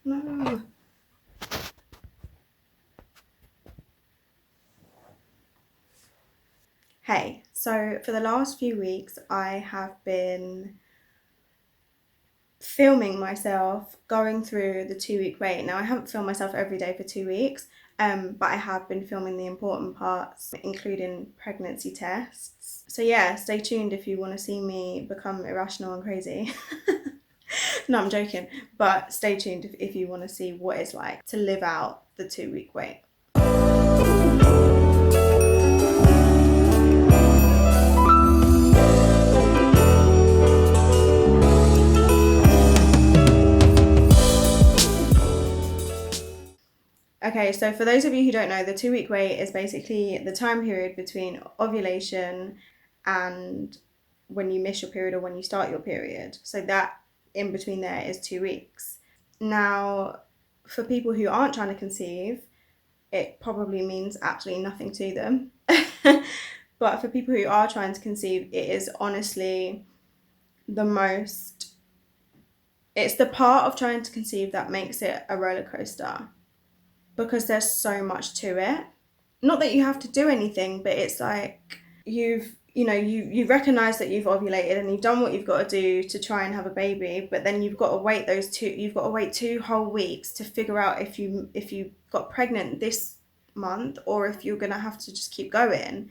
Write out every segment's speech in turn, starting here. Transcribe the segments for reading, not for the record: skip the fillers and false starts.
No. Hey, so for the last few weeks, I have been filming myself going through the 2 week wait. Now, I haven't filmed myself every day for 2 weeks, but I have been filming the important parts, including pregnancy tests. So yeah, stay tuned if you want to see me become irrational and crazy. No, I'm joking, but stay tuned if you want to see what it's like to live out the 2 week wait. Okay, so for those of you who don't know, the 2 week wait is basically the time period between ovulation and when you miss your period or when you start your period. So that in between there is 2 weeks. Now, for people who aren't trying to conceive, it probably means absolutely nothing to them. But for people who are trying to conceive, it is honestly it's the part of trying to conceive that makes it a roller coaster, because there's so much to it. Not that you have to do anything, but it's like you recognize that you've ovulated and you've done what you've got to do to try and have a baby, but then you've got to wait 2 whole weeks to figure out if you got pregnant this month or if you're gonna have to just keep going.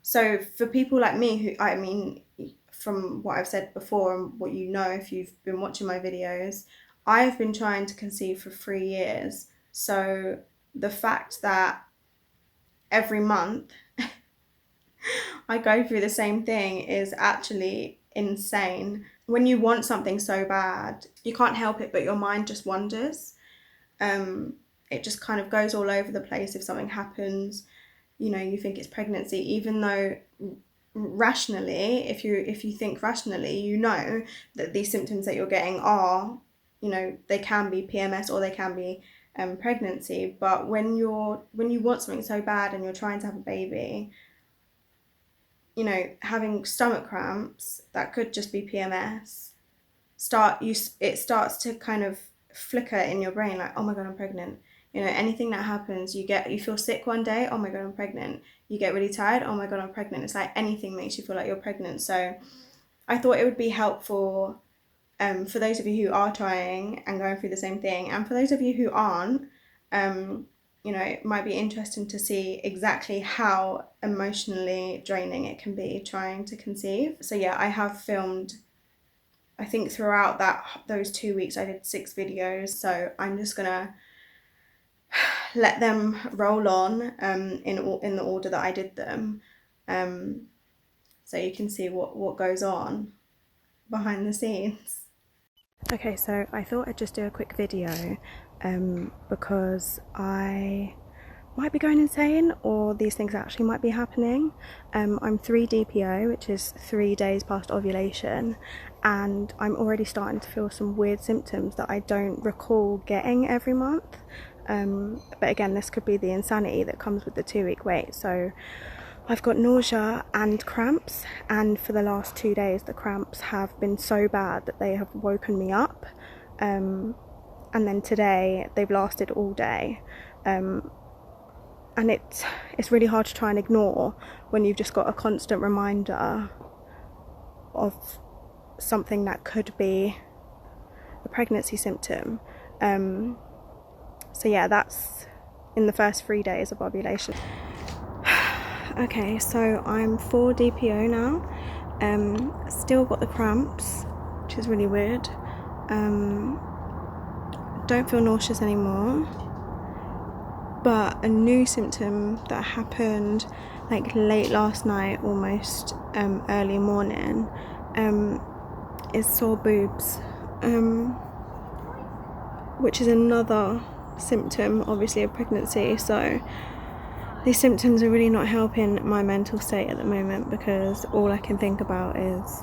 So for people like me, who, I mean, from what I've said before and what you know if you've been watching my videos, I've been trying to conceive for 3 years. So the fact that every month I go through the same thing is actually insane. When you want something so bad, you can't help it, but your mind just wanders. It just kind of goes all over the place if something happens. You think it's pregnancy, even though rationally, if you think rationally, you know that these symptoms that you're getting are, they can be PMS or they can be pregnancy. But when you want something so bad and you're trying to have a baby, having stomach cramps, that could just be PMS. It starts to kind of flicker in your brain, like, oh my god, I'm pregnant. Anything that happens, you feel sick one day, oh my god, I'm pregnant. You get really tired, oh my god, I'm pregnant. It's like anything makes you feel like you're pregnant. So I thought it would be helpful for those of you who are trying and going through the same thing, and for those of you who aren't, it might be interesting to see exactly how emotionally draining it can be trying to conceive. So yeah, I have filmed, I think throughout those 2 weeks I did 6 videos, so I'm just gonna let them roll on in the order that I did them, so you can see what goes on behind the scenes. Okay, so I thought I'd just do a quick video because I might be going insane, or these things actually might be happening. I'm 3 DPO, which is 3 days past ovulation, and I'm already starting to feel some weird symptoms that I don't recall getting every month. But again, this could be the insanity that comes with the 2 week wait. So I've got nausea and cramps, and for the last 2 days the cramps have been so bad that they have woken me up, and then today they've lasted all day, and it's really hard to try and ignore when you've just got a constant reminder of something that could be a pregnancy symptom. So yeah, that's in the first 3 days of ovulation. Okay, so I'm 4 DPO now. Still got the cramps, which is really weird. Don't feel nauseous anymore. But a new symptom that happened like late last night, almost early morning, is sore boobs, which is another symptom, obviously, of pregnancy. So these symptoms are really not helping my mental state at the moment, because all I can think about is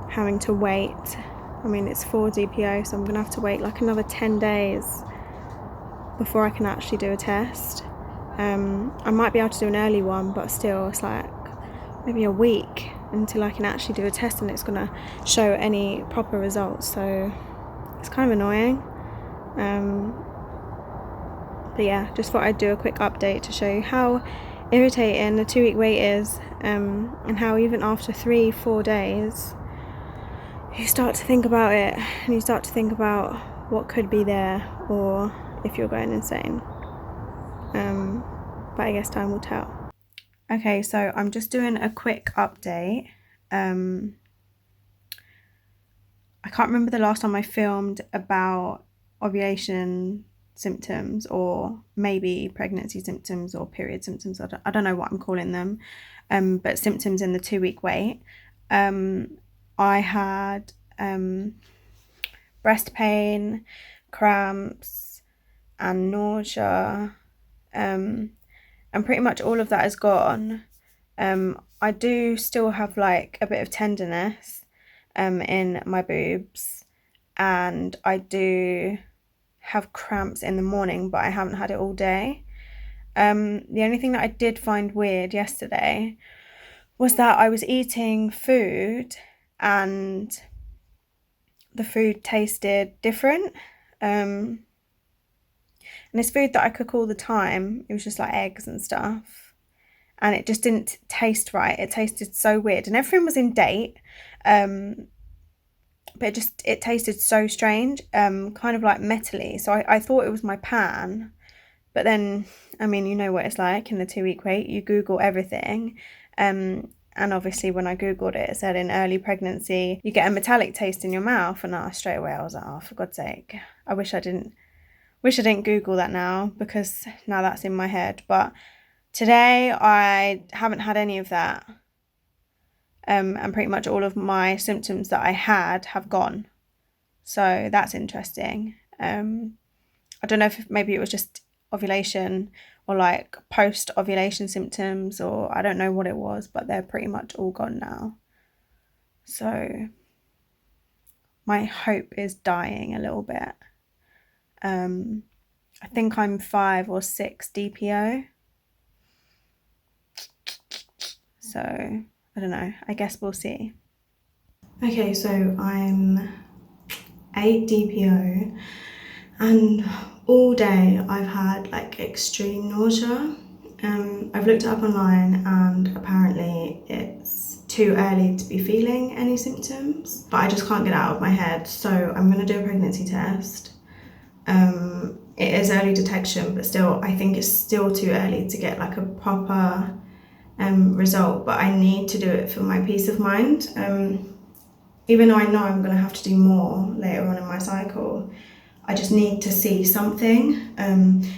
having to wait. I mean, it's 4 DPO, so I'm gonna have to wait like another 10 days before I can actually do a test. I might be able to do an early one, but still it's like maybe a week until I can actually do a test and it's gonna show any proper results. So it's kind of annoying. But yeah, just thought I'd do a quick update to show you how irritating the 2-week wait is, and how even after 3-4 days you start to think about it, and you start to think about what could be there, or if you're going insane. But I guess time will tell. Okay, so I'm just doing a quick update. I can't remember the last time I filmed about ovulation symptoms, or maybe pregnancy symptoms or period symptoms. I don't know what I'm calling them, but symptoms in the 2-week wait. I had breast pain, cramps, and nausea, and pretty much all of that is gone. I do still have like a bit of tenderness in my boobs, and I do have cramps in the morning, but I haven't had it all day. The only thing that I did find weird yesterday was that I was eating food and the food tasted different. And it's food that I cook all the time. It was just like eggs and stuff, and it just didn't taste right. It tasted so weird, and everything was in date, but it tasted so strange, kind of like metally. So I thought it was my pan, but then, I mean, you know what it's like in the 2-week wait. You Google everything, and obviously when I Googled it, it said in early pregnancy you get a metallic taste in your mouth, and straight away I was like, oh, for God's sake, I wish I didn't Google that now, because now that's in my head. But today I haven't had any of that, and pretty much all of my symptoms that I had have gone, so that's interesting. I don't know if maybe it was just ovulation or like post-ovulation symptoms, or I don't know what it was, but they're pretty much all gone now. So my hope is dying a little bit. I think I'm 5 or 6 DPO. So I don't know, I guess we'll see. Okay, so I'm 8 DPO, and all day I've had like extreme nausea. I've looked it up online, and apparently it's too early to be feeling any symptoms, but I just can't get it out of my head, so I'm going to do a pregnancy test. It is early detection, but still, I think it's still too early to get like a proper result, but I need to do it for my peace of mind. Even though I know I'm going to have to do more later on in my cycle, I just need to see something.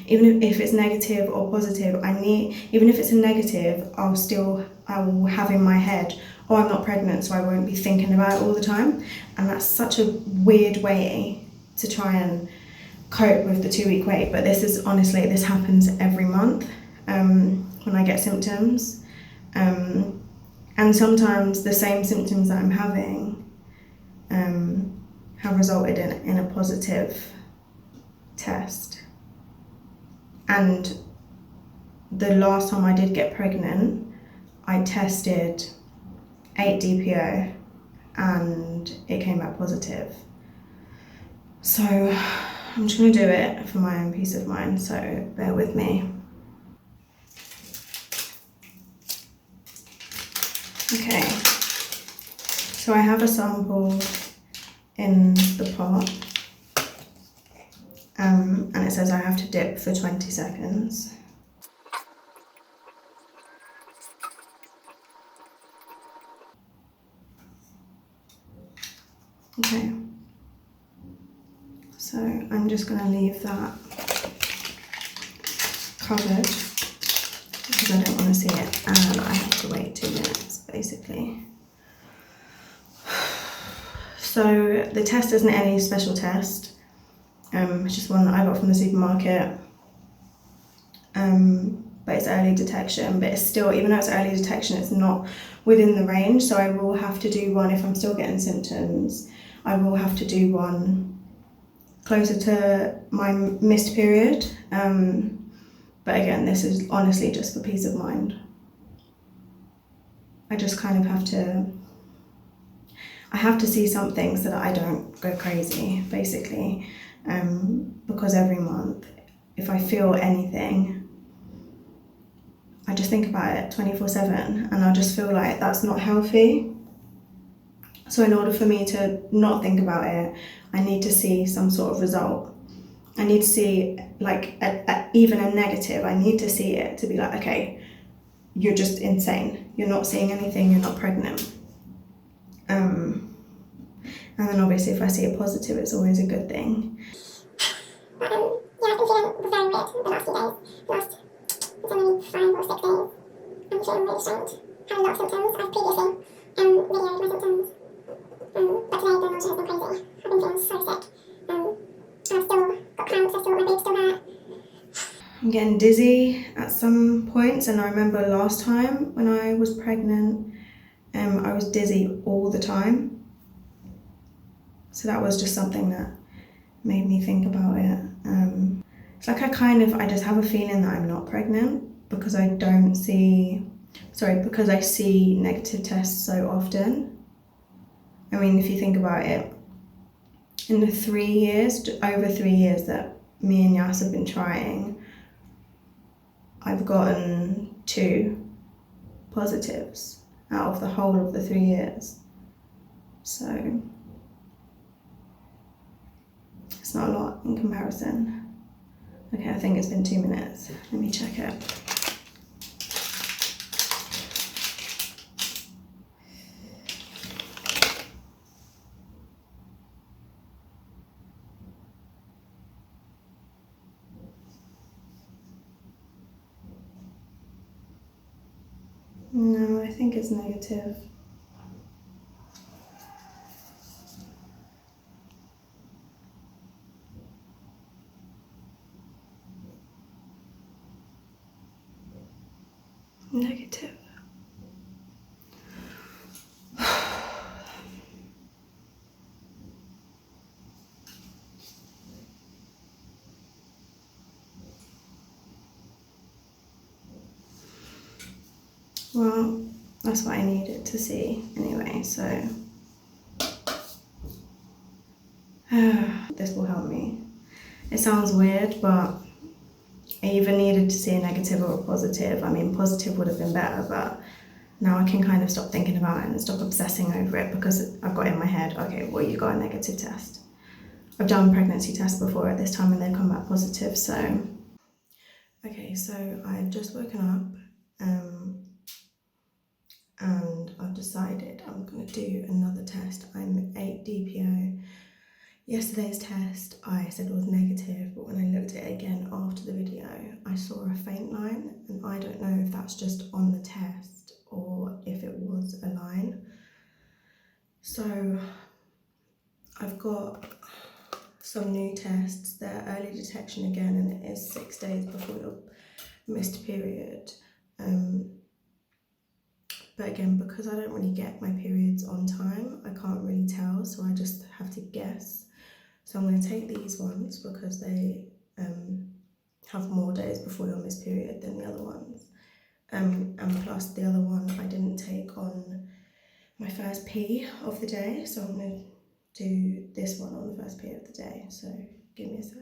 Even if it's negative or positive, even if it's a negative, I will have in my head, oh, I'm not pregnant, so I won't be thinking about it all the time. And that's such a weird way to try and cope with the 2-week wait, but this happens every month when I get symptoms, and sometimes the same symptoms that I'm having have resulted in a positive test. And the last time I did get pregnant, I tested 8 DPO and it came back positive. So I'm just going to do it for my own peace of mind, so bear with me. Okay, so I have a sample in the pot, and it says I have to dip for 20 seconds. Okay, so I'm just going to leave that covered because I don't want to see it, and I have to wait 2 minutes basically. So the test isn't any special test, it's just one that I got from the supermarket, but it's early detection, but it's still, even though it's early detection, it's not within the range, so I will have to do one if I'm still getting symptoms. I will have to do one closer to my missed period, but again, this is honestly just for peace of mind. I just kind of have to see something so that I don't go crazy, basically. because every month, if I feel anything, I just think about it 24/7, and I just feel like that's not healthy. So in order for me to not think about it, I need to see some sort of result. I need to see, like, even a negative. I need to see it to be like, okay, you're just insane. You're not seeing anything. You're not pregnant. And then obviously if I see a positive, it's always a good thing. But yeah, I've been feeling very weird the last few days. The last, it's only 5 or 6 days. I'm feeling really strange. Had a lot of symptoms. I've previously videoed my symptoms. But today the nausea has been crazy. I've been feeling so sick. And I've still got cramps. My boobs still hurt. I'm getting dizzy at some points, and I remember last time when I was pregnant, I was dizzy all the time. So that was just something that made me think about it. It's like I just have a feeling that I'm not pregnant because I see negative tests so often. I mean, if you think about it, in the over 3 years that me and Yas have been trying, I've gotten 2 positives out of the whole of the 3 years. So it's not a lot in comparison. Okay, I think it's been 2 minutes. Let me check it. No, I think it's negative. Negative. Well, that's what I needed to see anyway, so this will help me. It sounds weird, but I either needed to see a negative or a positive. I mean, positive would have been better, but now I can kind of stop thinking about it and stop obsessing over it because I've got in my head, okay, well, you got a negative test. I've done pregnancy tests before at this time and they've come back positive, so. Okay, so I've just woken up and I've decided I'm going to do another test. I'm 8 DPO. Yesterday's test I said was negative, but when I looked at it again after the video, I saw a faint line, and I don't know if that's just on the test or if it was a line. So I've got some new tests. They're early detection again, and it is 6 days before your missed period. But again, because I don't really get my periods on time, I can't really tell, so I just have to guess. So I'm going to take these ones because they have more days before your missed period than the other ones. And plus the other one I didn't take on my first pee of the day, so I'm going to do this one on the first pee of the day. So give me a sec.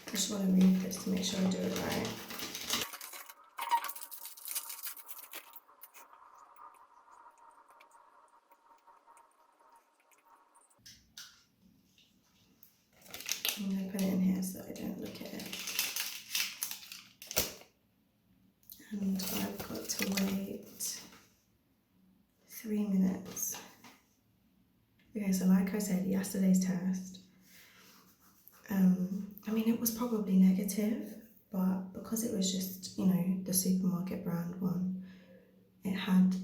I just want to read this to make sure I do it right. I'm going to put it in here so I don't look at it. And I've got to wait 3 minutes. Okay, so like I said, yesterday's test, I mean, it was probably negative, but because it was just, you know, the supermarket brand one, it had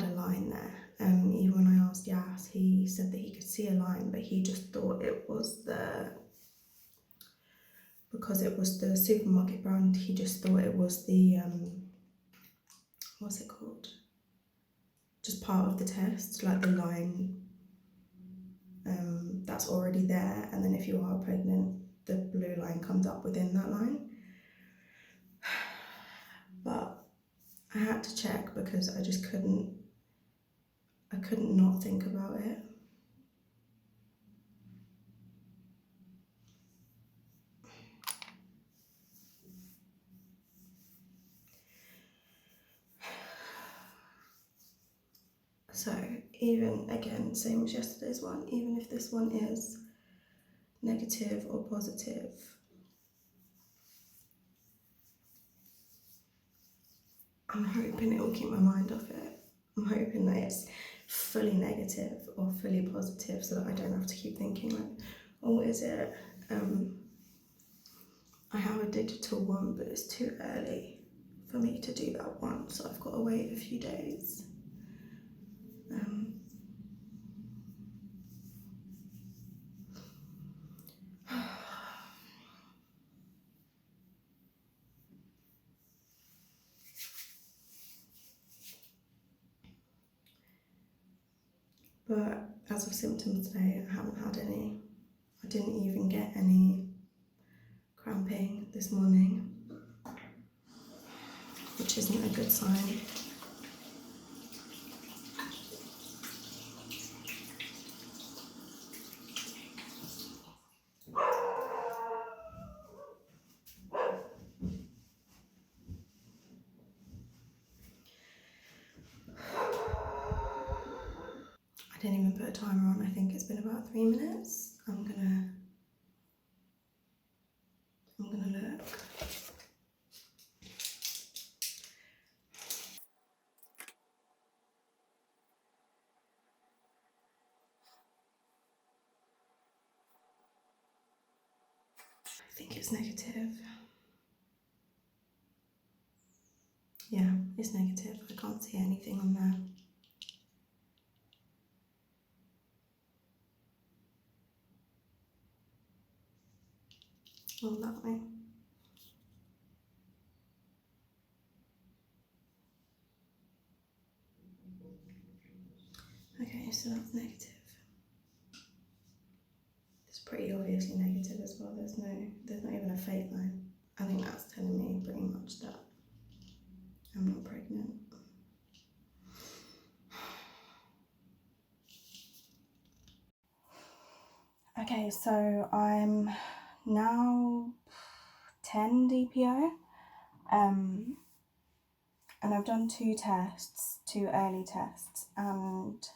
a line there. Even when I asked Yas, he said that he could see a line, but he just thought it was because it was the supermarket brand, he just thought it was the, what's it called? Just part of the test, like the line that's already there, and then if you are pregnant, the blue line comes up within that line. But I had to check because I just couldn't not think about it. So even, again, same as yesterday's one, even if this one is negative or positive, I'm hoping it will keep my mind off it. I'm hoping that it's fully negative or fully positive so that I don't have to keep thinking like, oh, is it? I have a digital one, but it's too early for me to do that one, so I've got to wait a few days. But as of symptoms today, I haven't had any. I didn't even get any cramping this morning, which isn't a good sign. I didn't even put a timer on. I think it's been about 3 minutes. I'm gonna look. I think it's negative. Yeah, it's negative. I can't see anything on there. Oh, that way. Okay, so that's negative. It's pretty obviously negative as well. There's not even a fake line. I think that's telling me pretty much that I'm not pregnant. Okay, so I'm now 10 DPO, and I've done 2 tests, 2 early tests, and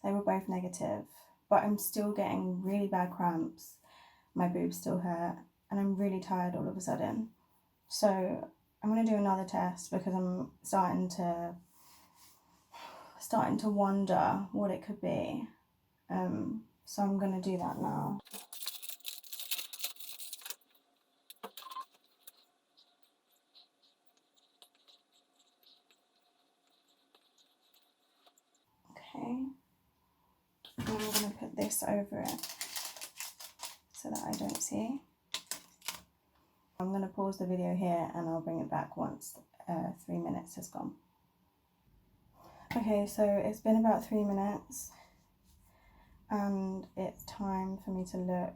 they were both negative, but I'm still getting really bad cramps, my boobs still hurt, and I'm really tired all of a sudden. So I'm going to do another test because I'm starting to wonder what it could be. So I'm going to do that now. Okay. And I'm going to put this over it so that I don't see. I'm going to pause the video here and I'll bring it back once 3 minutes has gone. Okay, so it's been about 3 minutes and it's time for me to look.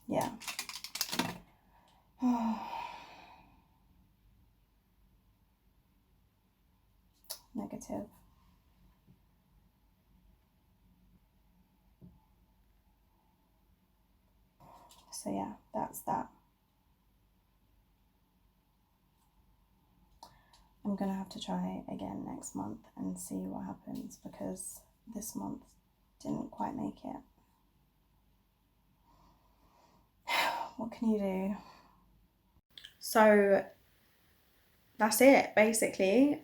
Yeah. Negative. So yeah, that's that. I'm gonna have to try again next month and see what happens because this month didn't quite make it. What can you do? So that's it, basically.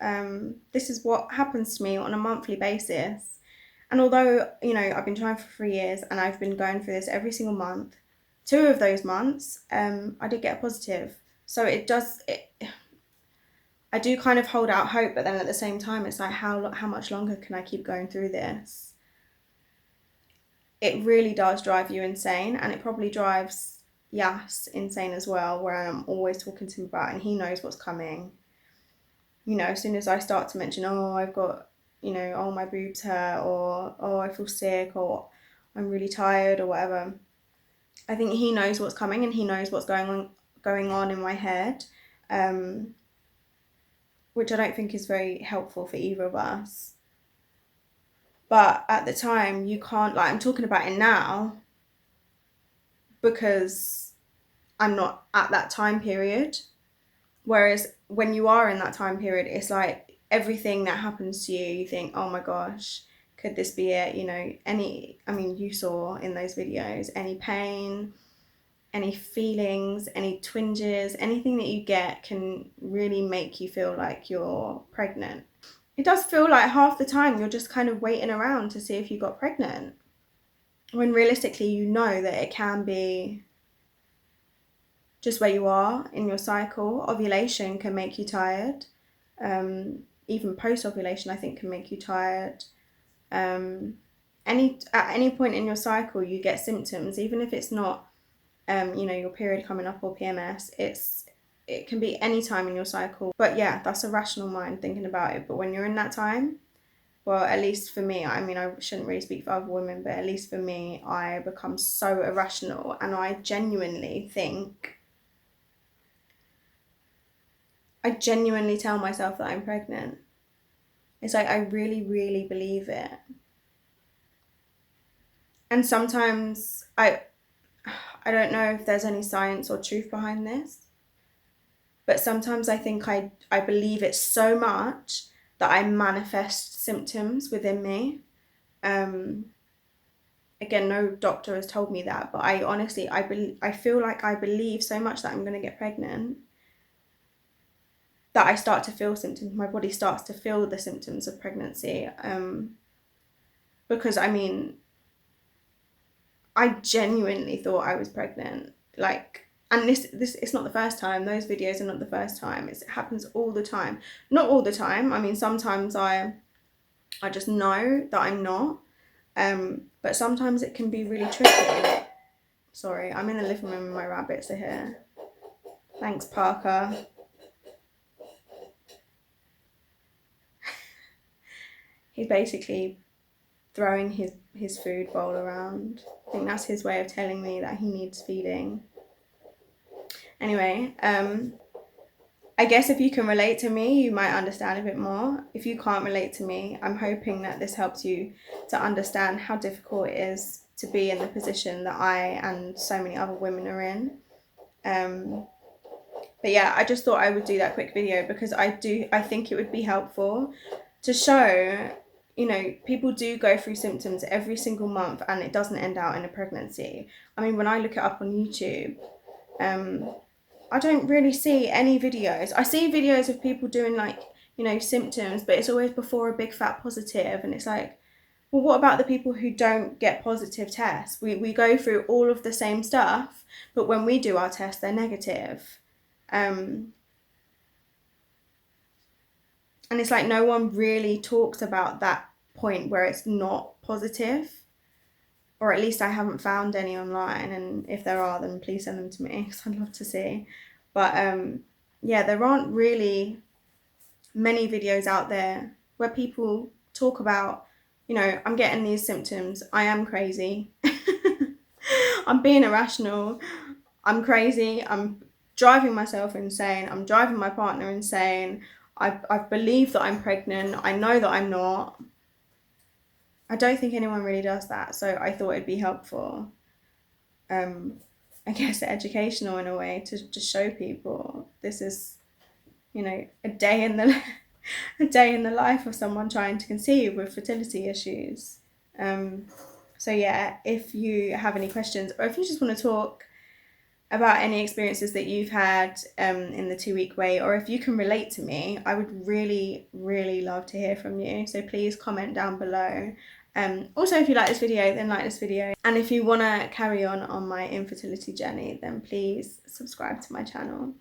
This is what happens to me on a monthly basis. And although, I've been trying for 3 years and I've been going through this every single month, 2 of those months, I did get a positive. So I do kind of hold out hope, but then at the same time, it's like, how much longer can I keep going through this? It really does drive you insane, and it probably drives Yas insane as well, where I'm always talking to him about it, and he knows what's coming. As soon as I start to mention, oh, I've got, oh, my boobs hurt, or oh, I feel sick, or I'm really tired or whatever. I think he knows what's coming and he knows what's going on in my head, which I don't think is very helpful for either of us. But at the time, you can't, like, I'm talking about it now because I'm not at that time period. Whereas when you are in that time period, it's like everything that happens to you, you think, oh my gosh, could this be it? You know, you saw in those videos, any pain, any feelings, any twinges, anything that you get can really make you feel like you're pregnant. It does feel like half the time you're just kind of waiting around to see if you got pregnant, when realistically you know that it can be just where you are in your cycle. Ovulation can make you tired. Even post-ovulation, I think, can make you tired. At any point in your cycle, you get symptoms, even if it's not, your period coming up or PMS. It can be any time in your cycle. But yeah, that's a rational mind thinking about it. But when you're in that time, well, at least for me, I mean, I shouldn't really speak for other women, but at least for me, I become so irrational, and I genuinely tell myself that I'm pregnant. It's like I really, really believe it. And sometimes I don't know if there's any science or truth behind this, but sometimes I think I believe it so much that I manifest symptoms within me. Again, no doctor has told me that, but I honestly, I feel like I believe so much that I'm going to get pregnant that I start to feel symptoms. My body starts to feel the symptoms of pregnancy. Because I mean, I genuinely thought I was pregnant. Like, and this it's not the first time. Those videos are not the first time. It happens all the time. Not all the time. I mean, sometimes I just know that I'm not. But sometimes it can be really tricky. Sorry, I'm in the living room and my rabbits are here. Thanks, Parker. He's basically throwing his food bowl around. I think that's his way of telling me that he needs feeding. Anyway, I guess if you can relate to me, you might understand a bit more. If you can't relate to me, I'm hoping that this helps you to understand how difficult it is to be in the position that I and so many other women are in. But yeah, I just thought I would do that quick video because I think it would be helpful to show, people do go through symptoms every single month and it doesn't end out in a pregnancy. I mean, when I look it up on YouTube, I don't really see any videos. I see videos of people doing symptoms, but it's always before a big fat positive, and it's like, well, what about the people who don't get positive tests? We go through all of the same stuff, but when we do our test, they're negative. And it's like no one really talks about that point where it's not positive, or at least I haven't found any online, and if there are, then please send them to me because I'd love to see. But yeah, there aren't really many videos out there where people talk about, I'm getting these symptoms, I am crazy, I'm being irrational, I'm crazy, I'm driving myself insane, I'm driving my partner insane, I believe that I'm pregnant, I know that I'm not. I don't think anyone really does that, so I thought it'd be helpful. I guess educational in a way to just show people this is, a day in the life of someone trying to conceive with fertility issues. So yeah, if you have any questions or if you just want to talk about any experiences that you've had in the 2-week wait, or if you can relate to me, I would really, really love to hear from you. So please comment down below. Also, if you like this video, then like this video. And if you want to carry on my infertility journey, then please subscribe to my channel.